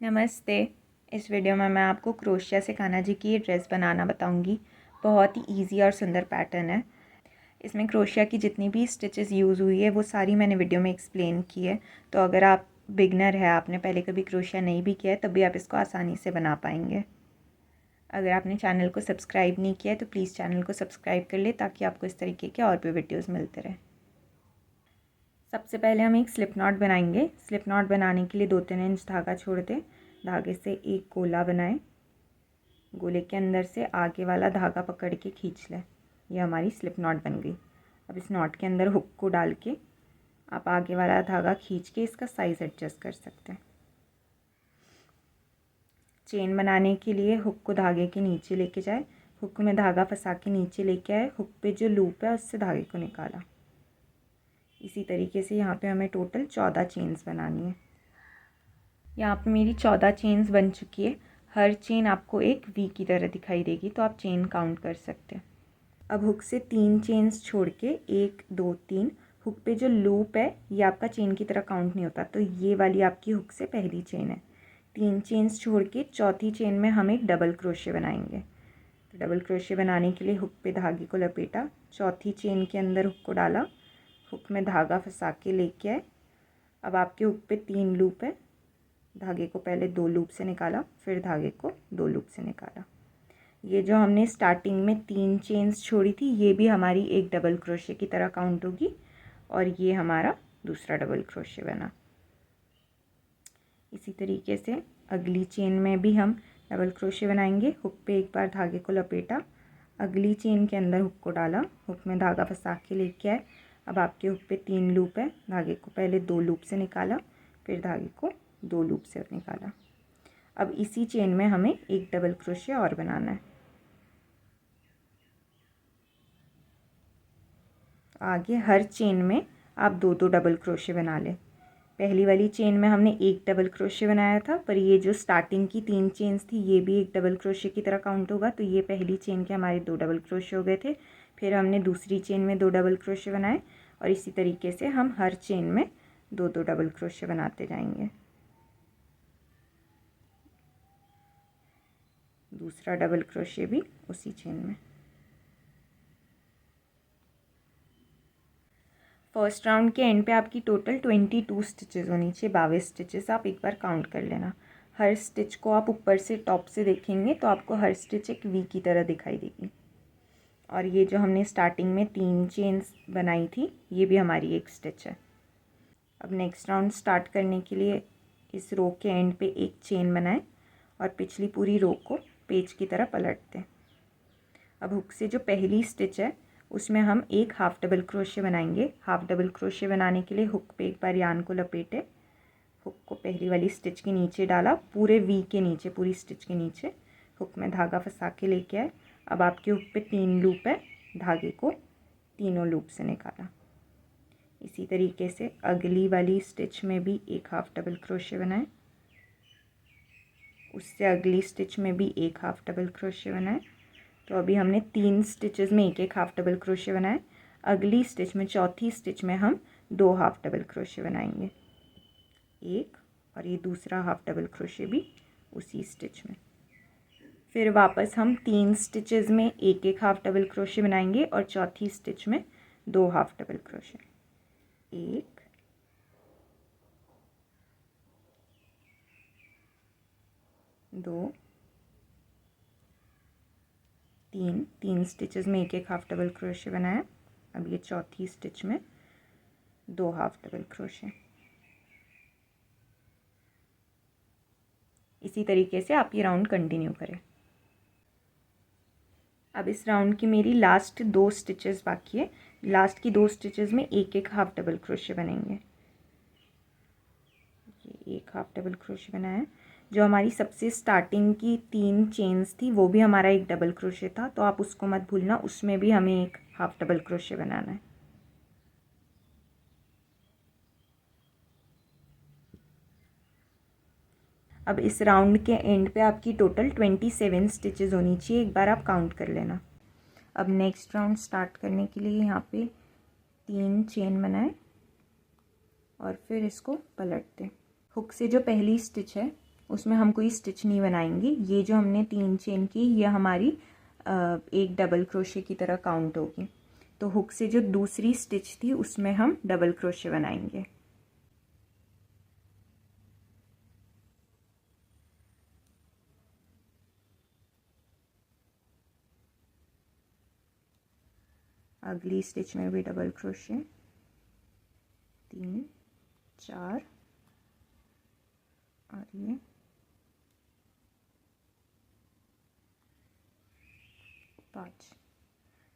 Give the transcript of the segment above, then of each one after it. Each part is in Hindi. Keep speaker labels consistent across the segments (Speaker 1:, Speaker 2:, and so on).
Speaker 1: नमस्ते। इस वीडियो में मैं आपको क्रोशिया से कान्हा जी की ये ड्रेस बनाना बताऊंगी। बहुत ही इजी और सुंदर पैटर्न है। इसमें क्रोशिया की जितनी भी स्टिचेस यूज़ हुई है वो सारी मैंने वीडियो में एक्सप्लेन की है। तो अगर आप बिगनर है, आपने पहले कभी क्रोशिया नहीं भी किया है, तब भी आप इसको आसानी से बना पाएंगे। अगर आपने चैनल को सब्सक्राइब नहीं किया है तो प्लीज़ चैनल को सब्सक्राइब कर ले, ताकि आपको इस तरीके के और भी वीडियोज़ मिलते रहें। सबसे पहले हम एक स्लिप नॉट बनाएंगे। स्लिप नॉट बनाने के लिए 2-3 इंच धागा छोड़ दें। धागे से एक गोला बनाएं। गोले के अंदर से आगे वाला धागा पकड़ के खींच लें। ये हमारी स्लिप नॉट बन गई। अब इस नॉट के अंदर हुक को डाल के आप आगे वाला धागा खींच के इसका साइज़ एडजस्ट कर सकते हैं। चेन बनाने के लिए हुक को धागे के नीचे लेके जाए, हुक में धागा फंसा के नीचे लेके आए, हुक पे जो लूप है उससे धागे को निकाला। इसी तरीके से यहाँ पे हमें टोटल 14 चेन्स बनानी है। यहाँ पे मेरी 14 चेन्स बन चुकी है। हर चेन आपको एक वी की तरह दिखाई देगी, तो आप चेन काउंट कर सकते हैं। अब हुक से 3 चेन्स छोड़ के 1 2 3, हुक पे जो लूप है ये आपका चेन की तरह काउंट नहीं होता, तो ये वाली आपकी हुक से पहली चेन है। 3 चेन्स छोड़ के चौथी चेन में हम एक डबल क्रोशे बनाएंगे। तो डबल क्रोशे बनाने के लिए हुक पे धागे को लपेटा, चौथी चेन के अंदर हुक को डाला, हुक में धागा फंसा के लेके आए। अब आपके हुक पे 3 लूप है। धागे को पहले 2 लूप से निकाला, फिर धागे को 2 लूप से निकाला। ये जो हमने स्टार्टिंग में 3 चेन्स छोड़ी थी, ये भी हमारी एक डबल क्रोशे की तरह काउंट होगी, और ये हमारा दूसरा डबल क्रोशे बना। इसी तरीके से अगली चेन में भी हम डबल क्रोशे बनाएंगे। हुक पे एक बार धागे को लपेटा, अगली चेन के अंदर हुक को डाला, हुक में धागा फंसा के लेके आए। अब आपके हुक पे 3 लूप है। धागे को पहले 2 लूप से निकाला, फिर धागे को 2 लूप से निकाला। अब इसी चेन में हमें एक डबल क्रोशे और बनाना है। आगे हर चेन में आप 2-2 डबल क्रोशे बना लें। पहली वाली चेन में हमने एक डबल क्रोशे बनाया था, पर ये जो स्टार्टिंग की 3 चेन्स थी ये भी एक डबल क्रोशे की तरह काउंट होगा, तो ये पहली चेन के हमारे 2 डबल क्रोशे हो गए थे। फिर हमने दूसरी चेन में 2 डबल क्रोशे बनाए, और इसी तरीके से हम हर चेन में 2-2 डबल क्रोशे बनाते जाएंगे। दूसरा डबल क्रोशे भी उसी चेन में। फर्स्ट राउंड के एंड पे आपकी टोटल 22 स्टिचेस होनी चाहिए। 22 स्टिचेस आप एक बार काउंट कर लेना। हर स्टिच को आप ऊपर से टॉप से देखेंगे तो आपको हर स्टिच एक वी की तरह दिखाई देगी। और ये जो हमने स्टार्टिंग में 3 चेन्स बनाई थी, ये भी हमारी एक स्टिच है। अब नेक्स्ट राउंड स्टार्ट करने के लिए इस रो के एंड पे एक चेन बनाएं और पिछली पूरी रो को पेज की तरह पलट दें। अब हुक से जो पहली स्टिच है उसमें हम एक हाफ डबल क्रोशे बनाएंगे। हाफ डबल क्रोशे बनाने के लिए हुक पे एक बार यान को लपेटे, हुक को पहली वाली स्टिच के नीचे डाला, पूरे वी के नीचे, पूरी स्टिच के नीचे हुक में धागा फंसा के लेके आए। अब आपके हुक पे 3 लूप है। धागे को तीनों लूप से निकाला। इसी तरीके से अगली वाली स्टिच में भी एक हाफ डबल क्रोशे बनाए, उससे अगली स्टिच में भी एक हाफ डबल क्रोशे बनाए। तो अभी हमने 3 स्टिचेस में एक एक हाफ डबल क्रोशे बनाए। अगली स्टिच में, चौथी स्टिच में हम 2 हाफ डबल क्रोशे बनाएंगे, एक, और ये दूसरा हाफ डबल क्रोशे भी उसी स्टिच में। फिर वापस हम 3 स्टिचेस में एक एक हाफ डबल क्रोशे बनाएंगे, और चौथी स्टिच में 2 हाफ डबल क्रोशे, एक, 2, 3 स्टिचेस में एक एक हाफ डबल क्रोशे बनाया। अब ये चौथी स्टिच में 2 हाफ डबल क्रोशे। इसी तरीके से आप ये राउंड कंटिन्यू करें। अब इस राउंड की मेरी लास्ट 2 स्टिचेस बाकी है। लास्ट की 2 स्टिचेस में एक एक हाफ डबल क्रोशे बनेंगे। ये एक हाफ डबल क्रोशे बनाया। जो हमारी सबसे स्टार्टिंग की 3 चेन्स थी वो भी हमारा एक डबल क्रोशे था, तो आप उसको मत भूलना, उसमें भी हमें एक हाफ डबल क्रोशे बनाना है। अब इस राउंड के एंड पे आपकी टोटल 27 स्टिचेस होनी चाहिए। एक बार आप काउंट कर लेना। अब नेक्स्ट राउंड स्टार्ट करने के लिए यहाँ पे 3 चेन बनाएं और फिर इसको पलट दें। हुक से जो पहली स्टिच है उसमें हम कोई स्टिच नहीं बनाएंगे। ये जो हमने 3 चेन की ये हमारी एक डबल क्रोशे की तरह काउंट होगी। तो हुक से जो दूसरी स्टिच थी उसमें हम डबल क्रोशे बनाएंगे। अगली स्टिच में भी डबल क्रोशे, 3 4 और ये 5।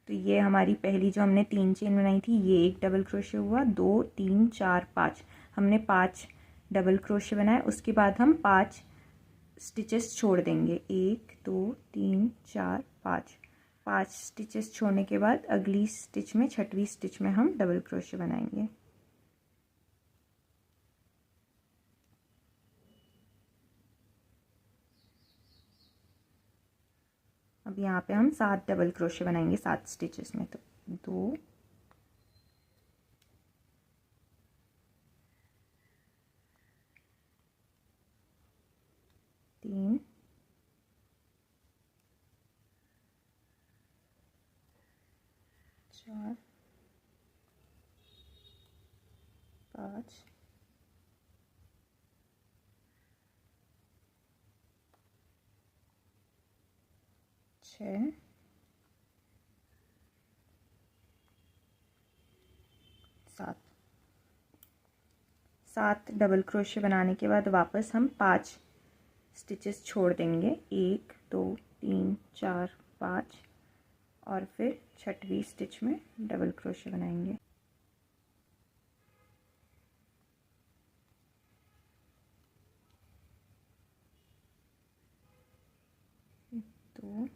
Speaker 1: तो ये हमारी पहली जो हमने 3 चेन बनाई थी ये एक डबल क्रोशे हुआ, 2 3 4 5, हमने 5 डबल क्रोशे बनाए। उसके बाद हम 5 स्टिचेस छोड़ देंगे, 1 2 3 4 5। 5 स्टिचेस छोड़ने के बाद अगली स्टिच में, छठवीं स्टिच में हम डबल क्रोशे बनाएंगे। अब यहाँ पे हम 7 डबल क्रोशे बनाएंगे 7 स्टिचेस में। तो 2 3 4 5 6 7। 7 डबल क्रोशे बनाने के बाद वापस हम 5 स्टिचेस छोड़ देंगे, 1 2 3 4 5, और फिर छठवीं स्टिच में डबल क्रोशे बनाएंगे। दो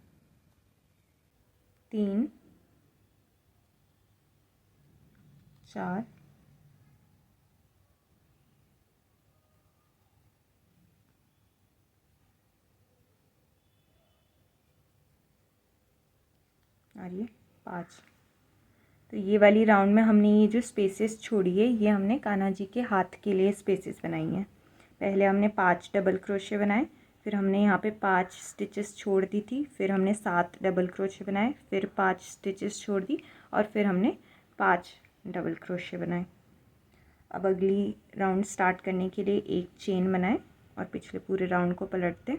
Speaker 1: 3 4 और ये 5। तो ये वाली राउंड में हमने ये जो स्पेसेस छोड़ी है ये हमने कान्हा जी के हाथ के लिए स्पेसेस बनाई हैं। पहले हमने 5 डबल क्रोशे बनाए, फिर हमने यहाँ पे 5 स्टिचेस छोड़ दी थी, फिर हमने 7 डबल क्रोशे बनाए, फिर 5 स्टिचेस छोड़ दी और फिर हमने 5 डबल क्रोशे बनाए। अब अगली राउंड स्टार्ट करने के लिए एक चेन बनाए और पिछले पूरे राउंड को पलट दें।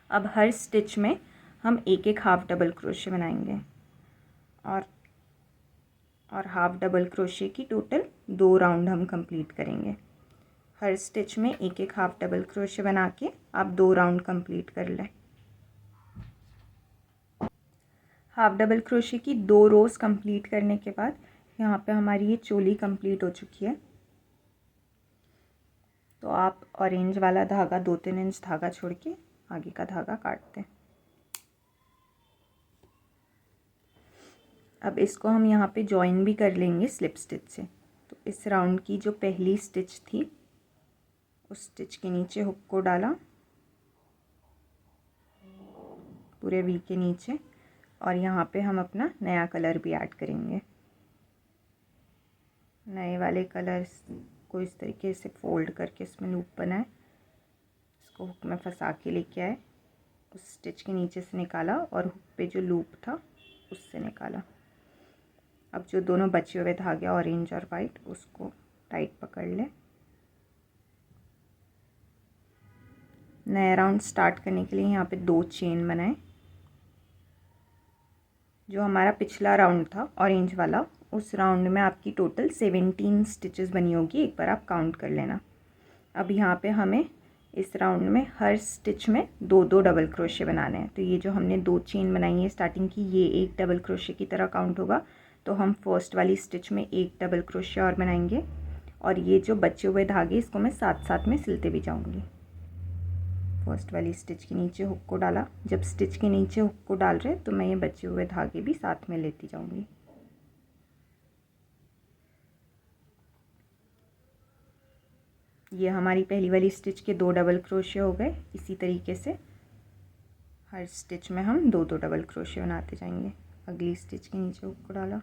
Speaker 1: अब हर स्टिच में हम एक एक हाफ डबल क्रोशे बनाएंगे और हाफ डबल क्रोशे की टोटल 2 राउंड हम कंप्लीट करेंगे। हर स्टिच में एक एक हाफ डबल क्रोशे बना के आप 2 राउंड कंप्लीट कर लें। हाफ डबल क्रोशे की 2 रोज़ कंप्लीट करने के बाद यहाँ पे हमारी ये चोली कंप्लीट हो चुकी है। तो आप ऑरेंज वाला धागा 2-3 इंच धागा छोड़ के आगे का धागा काट दें। अब इसको हम यहाँ पे जॉइन भी कर लेंगे स्लिप स्टिच से। तो इस राउंड की जो पहली स्टिच थी उस स्टिच के नीचे हुक को डाला पूरे वी के नीचे, और यहाँ पे हम अपना नया कलर भी ऐड करेंगे। नए वाले कलर को इस तरीके से फोल्ड करके इसमें लूप बनाए, इसको हुक में फंसा के लेके आए, उस स्टिच के नीचे से निकाला और हुक पे जो लूप था उससे निकाला। अब जो दोनों बचे हुए धागे ऑरेंज और वाइट उसको टाइट पकड़ ले। नया राउंड स्टार्ट करने के लिए यहाँ पे 2 चेन बनाए। जो हमारा पिछला राउंड था ऑरेंज वाला, उस राउंड में आपकी टोटल 17 स्टिचेस बनी होगी, एक बार आप काउंट कर लेना। अब यहाँ पे हमें इस राउंड में हर स्टिच में 2-2 डबल क्रोशे बनाने हैं। तो ये जो हमने 2 चेन बनाई है स्टार्टिंग की, ये एक डबल क्रोशे की तरह काउंट होगा। तो हम फर्स्ट वाली स्टिच में एक डबल क्रोशे और बनाएंगे, और ये जो बचे हुए धागे इसको मैं साथ साथ में सिलते भी जाऊँगी। फर्स्ट वाली स्टिच के नीचे हुक को डाला, जब स्टिच के नीचे हुक को डाल रहे तो मैं ये बचे हुए धागे भी साथ में लेती जाऊंगी। ये हमारी पहली वाली स्टिच के 2 डबल क्रोशे हो गए। इसी तरीके से हर स्टिच में हम 2-2 डबल क्रोशे बनाते जाएंगे। अगली स्टिच के नीचे हुक को डाला,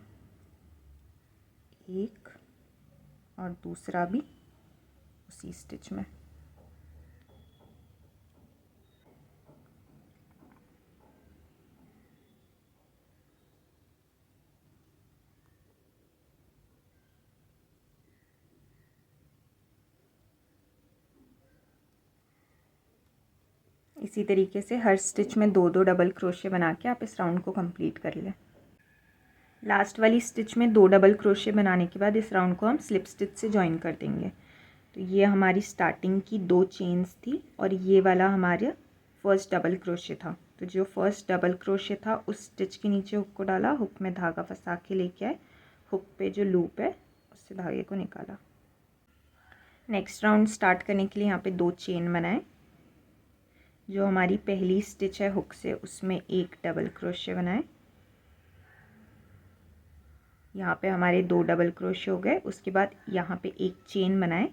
Speaker 1: एक और दूसरा भी उसी स्टिच में, इसी तरीके से हर स्टिच में 2 डबल क्रोशे बना के आप इस राउंड को कंप्लीट कर लें। लास्ट वाली स्टिच में 2 डबल क्रोशे बनाने के बाद इस राउंड को हम स्लिप स्टिच से ज्वाइन कर देंगे। तो ये हमारी स्टार्टिंग की 2 चेन्स थी और ये वाला हमारे फर्स्ट डबल क्रोशे था। तो जो फर्स्ट डबल क्रोशे था उस स्टिच के नीचे हुक को डाला, हुक में धागा फंसा के लेके आए, हुक पे जो लूप है उससे धागे को निकाला। नेक्स्ट राउंड स्टार्ट करने के लिए यहाँ पे 2 चेन बनाए। जो हमारी पहली स्टिच है हुक से उसमें 1 डबल क्रोशे बनाए। यहाँ पे हमारे 2 डबल क्रोशे हो गए। उसके बाद यहाँ पे 1 चेन बनाए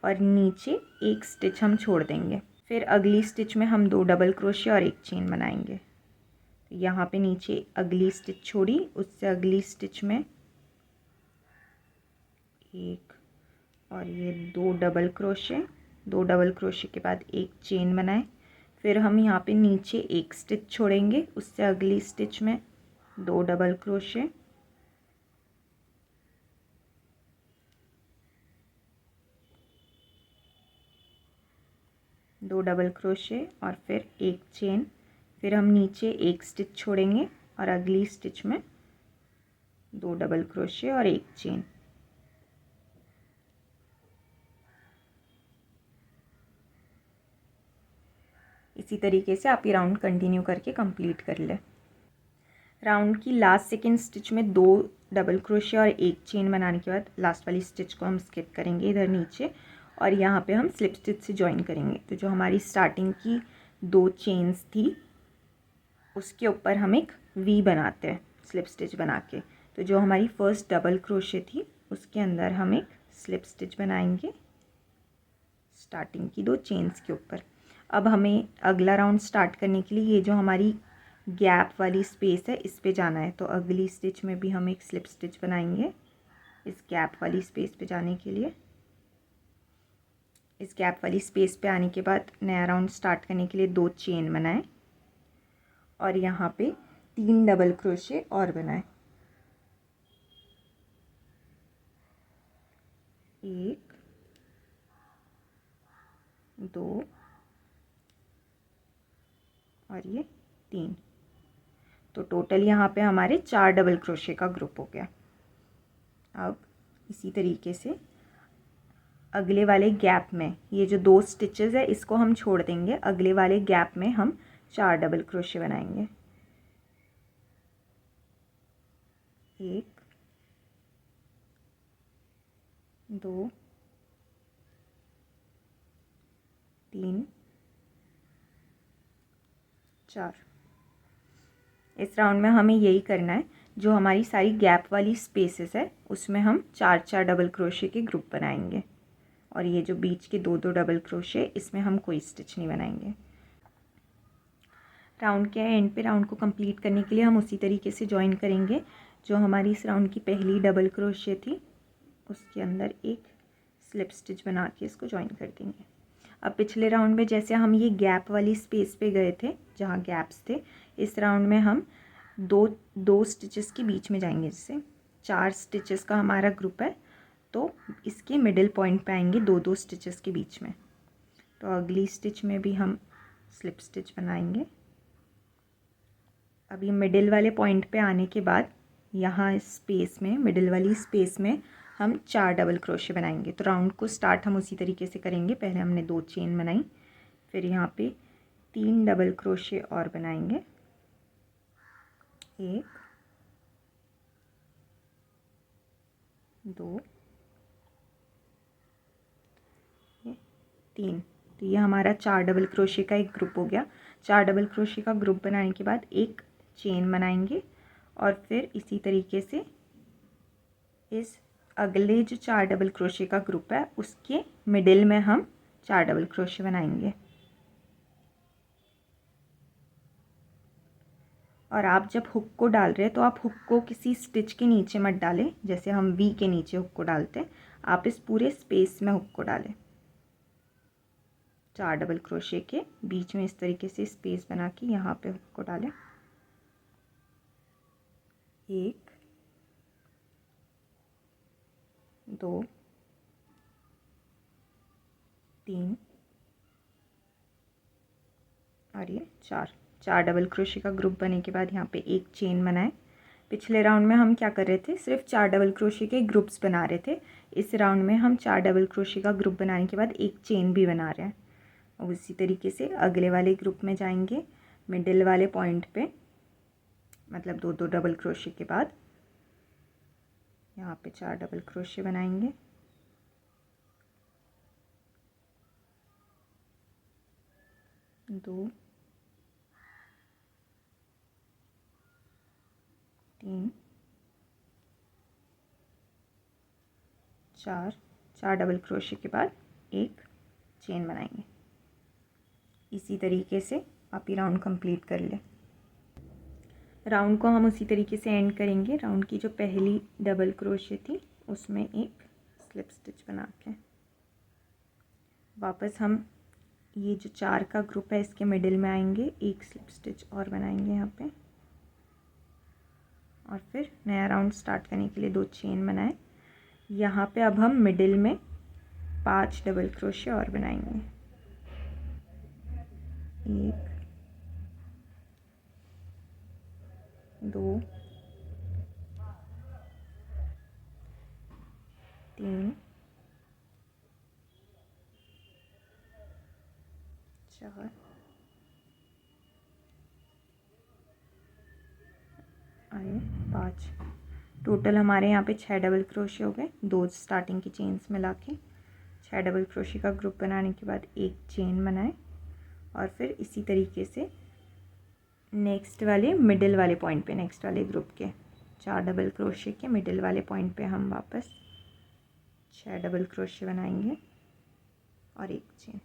Speaker 1: और नीचे 1 स्टिच हम छोड़ देंगे। फिर अगली स्टिच में हम 2 डबल क्रोशे और 1 चेन बनाएंगे। तो यहाँ पे नीचे अगली स्टिच छोड़ी, उससे अगली स्टिच में 1 और ये 2 डबल क्रोशे, 2 डबल क्रोशे के बाद 1 चेन बनाए। फिर हम यहाँ पे नीचे 1 स्टिच छोड़ेंगे, उससे अगली स्टिच में 2 डबल क्रोशे, दो डबल क्रोशे और फिर 1 चेन। फिर हम नीचे 1 स्टिच छोड़ेंगे और अगली स्टिच में 2 डबल क्रोशे और 1 चेन। इसी तरीके से आप ये राउंड कंटिन्यू करके कंप्लीट कर लें। राउंड की लास्ट सेकेंड स्टिच में 2 डबल क्रोशे और 1 चेन बनाने के बाद लास्ट वाली स्टिच को हम स्किप करेंगे इधर नीचे और यहाँ पे हम स्लिप स्टिच से ज्वाइन करेंगे। तो जो हमारी स्टार्टिंग की 2 चेन्स थी उसके ऊपर हम एक वी बनाते हैं स्लिप स्टिच बना के। तो जो हमारी फर्स्ट डबल क्रोशे थी उसके अंदर हम एक स्लिप स्टिच बनाएंगे स्टार्टिंग की 2 चेन्स के ऊपर। अब हमें अगला राउंड स्टार्ट करने के लिए ये जो हमारी गैप वाली स्पेस है इस पे जाना है। तो अगली स्टिच में भी हम एक स्लिप स्टिच बनाएंगे इस गैप वाली स्पेस पे जाने के लिए। इस गैप वाली स्पेस पे आने के बाद नया राउंड स्टार्ट करने के लिए 2 चेन बनाएं और यहाँ पे 3 डबल क्रोशे और बनाएं। 1 2 और ये 3। तो टोटल यहाँ पे हमारे 4 डबल क्रोशे का ग्रुप हो गया। अब इसी तरीके से अगले वाले गैप में ये जो 2 स्टिचेस है इसको हम छोड़ देंगे। अगले वाले गैप में हम 4 डबल क्रोशे बनाएंगे। 1 2 3 4। इस राउंड में हमें यही करना है। जो हमारी सारी गैप वाली स्पेसेस है उसमें हम 4 डबल क्रोशे के ग्रुप बनाएंगे और ये जो बीच के 2 डबल क्रोशे इसमें हम कोई स्टिच नहीं बनाएंगे। राउंड के एंड पे राउंड को कंप्लीट करने के लिए हम उसी तरीके से ज्वाइन करेंगे। जो हमारी इस राउंड की पहली डबल क्रोशे थी उसके अंदर एक स्लिप स्टिच बना के इसको ज्वाइन कर देंगे। अब पिछले राउंड में जैसे हम ये गैप वाली स्पेस पे गए थे जहाँ गैप्स थे, इस राउंड में हम दो स्टिचेस के बीच में जाएंगे। जैसे 4 स्टिचेस का हमारा ग्रुप है तो इसके मिडिल पॉइंट पे आएंगे 2 स्टिचेस के बीच में। तो अगली स्टिच में भी हम स्लिप स्टिच बनाएंगे। अब ये मिडिल वाले पॉइंट पे आने के बाद यहाँ इस स्पेस में मिडिल वाली स्पेस में हम 4 डबल क्रोशे बनाएंगे। तो राउंड को स्टार्ट हम उसी तरीके से करेंगे। पहले हमने 2 चेन बनाई, फिर यहाँ पे 3 डबल क्रोशे और बनाएंगे। 1 2 3। तो ये हमारा 4 डबल क्रोशे का एक ग्रुप हो गया। 4 डबल क्रोशे का ग्रुप बनाने के बाद एक चेन बनाएंगे और फिर इसी तरीके से इस अगले जो 4 डबल क्रोशे का ग्रुप है उसके मिडिल में हम 4 डबल क्रोशे बनाएंगे। और आप जब हुक को डाल रहे हैं तो आप हुक को किसी स्टिच के नीचे मत डालें, जैसे हम वी के नीचे हुक को डालते हैं। आप इस पूरे स्पेस में हुक को डालें। 4 डबल क्रोशे के बीच में इस तरीके से स्पेस बना के यहाँ पे हुक को डालें। 1 2 3 और ये 4 डबल क्रोशे का ग्रुप बनने के बाद यहाँ पे एक चेन बनाए। पिछले राउंड में हम क्या कर रहे थे, सिर्फ 4 डबल क्रोशे के ग्रुप्स बना रहे थे। इस राउंड में हम 4 डबल क्रोशे का ग्रुप बनाने के बाद एक चेन भी बना रहे हैं। और उसी तरीके से अगले वाले ग्रुप में जाएंगे, मिडिल वाले पॉइंट पे, मतलब 2 डबल क्रोशे के बाद यहाँ पे 4 डबल क्रोशे बनाएंगे। दो, तीन, 4 डबल क्रोशे के बाद एक चेन बनाएंगे। इसी तरीके से आप ये राउंड कंप्लीट कर लें। राउंड को हम उसी तरीके से एंड करेंगे। राउंड की जो पहली डबल क्रोशे थी उसमें एक स्लिप स्टिच बना के वापस हम ये जो 4 का ग्रुप है इसके मिडिल में आएंगे, एक स्लिप स्टिच और बनाएंगे यहाँ पे, और फिर नया राउंड स्टार्ट करने के लिए 2 चेन बनाए। यहाँ पे अब हम मिडिल में 5 डबल क्रोशे और बनाएंगे। 1, 2, 3, 4 और ये 5। टोटल हमारे यहाँ पे 6 डबल क्रोशे हो गए, 2 स्टार्टिंग की चेन्स मिला के। 6 डबल क्रोशे का ग्रुप बनाने के बाद एक चेन बनाए और फिर इसी तरीके से नेक्स्ट वाले मिडिल वाले पॉइंट पे, नेक्स्ट वाले ग्रुप के 4 डबल क्रोशे के मिडिल वाले पॉइंट पे हम वापस 6 डबल क्रोशे बनाएंगे और एक चेन।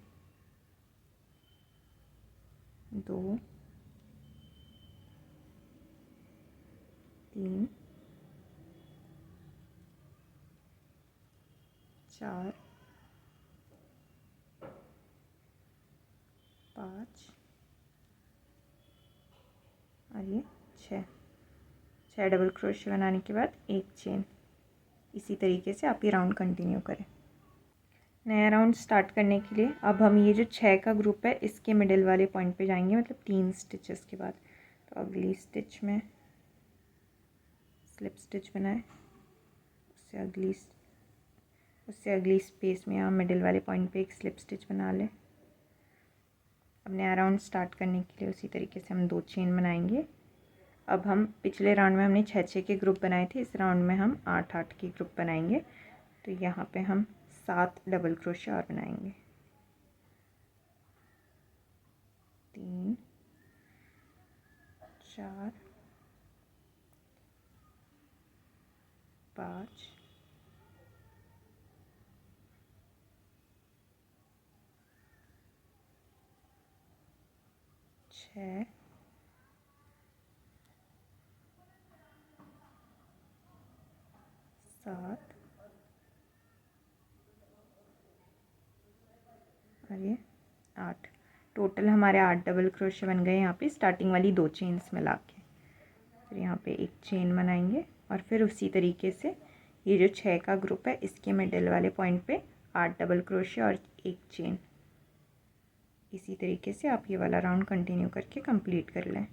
Speaker 1: 2, 3, 4, 5 और ये 6 डबल क्रोशे बनाने के बाद एक चेन। इसी तरीके से आप ये राउंड कंटिन्यू करें। नया राउंड स्टार्ट करने के लिए अब हम ये जो 6 का ग्रुप है इसके मिडिल वाले पॉइंट पे जाएंगे, मतलब 3 स्टिचेस के बाद। तो अगली स्टिच में स्लिप स्टिच बनाए, उससे अगली स्पेस में यहाँ मिडिल वाले पॉइंट पे एक स्लिप स्टिच बना लें। अब नया राउंड स्टार्ट करने के लिए उसी तरीके से हम 2 चेन बनाएंगे। अब हम पिछले राउंड में हमने 6 के ग्रुप बनाए थे, इस राउंड में हम 8 के ग्रुप बनाएंगे। तो यहाँ पे हम 7 डबल क्रोशे और बनाएंगे। 3, 4, 5, 6, 7 और ये 8। टोटल हमारे 8 डबल क्रोशे बन गए यहाँ पे स्टार्टिंग वाली 2 चेन्स मिला के। फिर यहाँ पे एक चेन बनाएंगे और फिर उसी तरीके से ये जो 6 का ग्रुप है इसके मिडिल वाले पॉइंट पे 8 डबल क्रोशे और एक चेन। इसी तरीके से आप ये वाला राउंड कंटिन्यू करके कंप्लीट कर लें।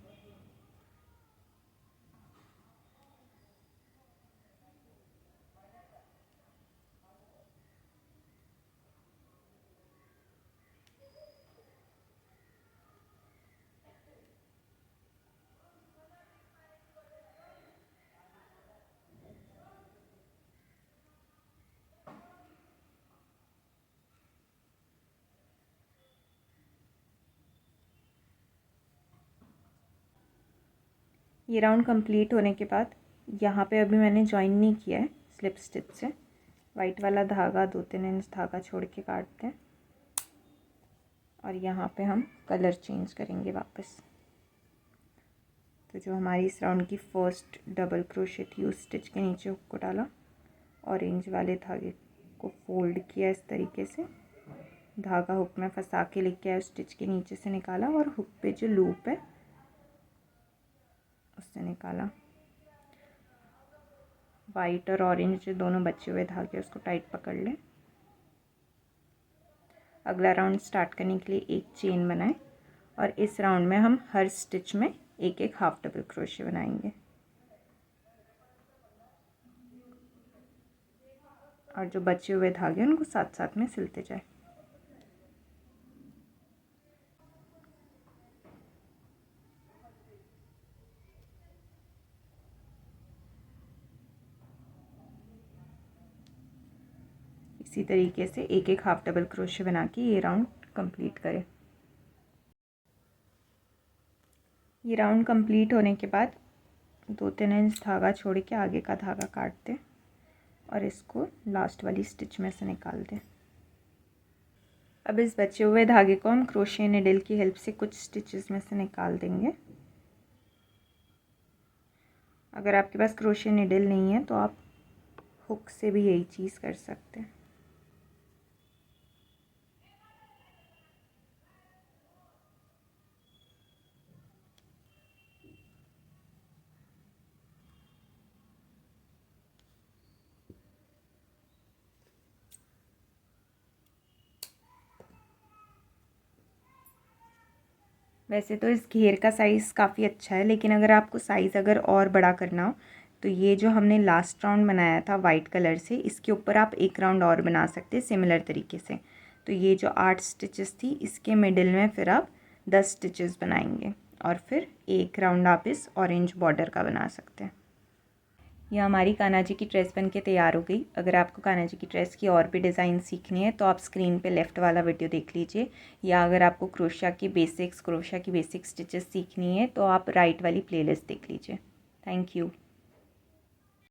Speaker 1: ये राउंड कंप्लीट होने के बाद यहाँ पे अभी मैंने जॉइन नहीं किया है स्लिप स्टिच से, वाइट वाला धागा 2-3 इंच धागा छोड़ के काटते हैं और यहाँ पे हम कलर चेंज करेंगे वापस। तो जो हमारी इस राउंड की फर्स्ट डबल क्रोशे थी उस स्टिच के नीचे हुक को डाला, ऑरेंज वाले धागे को फोल्ड किया इस तरीके से, धागा हुक में फंसा के लेके आया, स्टिच के नीचे से निकाला और हुक पे जो लूप है उससे निकाला। वाइट और ऑरेंज जो दोनों बचे हुए धागे उसको टाइट पकड़ लें। अगला राउंड स्टार्ट करने के लिए एक चेन बनाएं और इस राउंड में हम हर स्टिच में एक एक हाफ डबल क्रोशे बनाएंगे और जो बचे हुए धागे उनको साथ साथ में सिलते जाए। इसी तरीके से एक एक हाफ डबल क्रोशे बना के ये राउंड कंप्लीट करें। ये राउंड कंप्लीट होने के बाद 2-3 इंच धागा छोड़ के आगे का धागा काट दें और इसको लास्ट वाली स्टिच में से निकाल दें। अब इस बचे हुए धागे को हम क्रोशे नीडल की हेल्प से कुछ स्टिचेस में से निकाल देंगे। अगर आपके पास क्रोशे नीडल नहीं है तो आप हुक से भी यही चीज़ कर सकते हैं। वैसे तो इस घेर का साइज़ काफ़ी अच्छा है, लेकिन अगर आपको साइज़ अगर और बड़ा करना हो तो ये जो हमने लास्ट राउंड बनाया था वाइट कलर से, इसके ऊपर आप एक राउंड और बना सकते हैं सिमिलर तरीके से। तो ये जो 8 स्टिचेस थी इसके मिडिल में फिर आप 10 स्टिचेस बनाएंगे और फिर एक राउंड आप इस ऑरेंज बॉर्डर का बना सकते हैं। यह हमारी कान्हा जी की ड्रेस बन के तैयार हो गई। अगर आपको कान्हा जी की ड्रेस की और भी डिज़ाइन सीखनी है तो आप स्क्रीन पे लेफ़्ट वाला वीडियो देख लीजिए, या अगर आपको क्रोशिया की बेसिक स्टिचेस सीखनी है तो आप राइट वाली प्लेलिस्ट देख लीजिए। Thank you.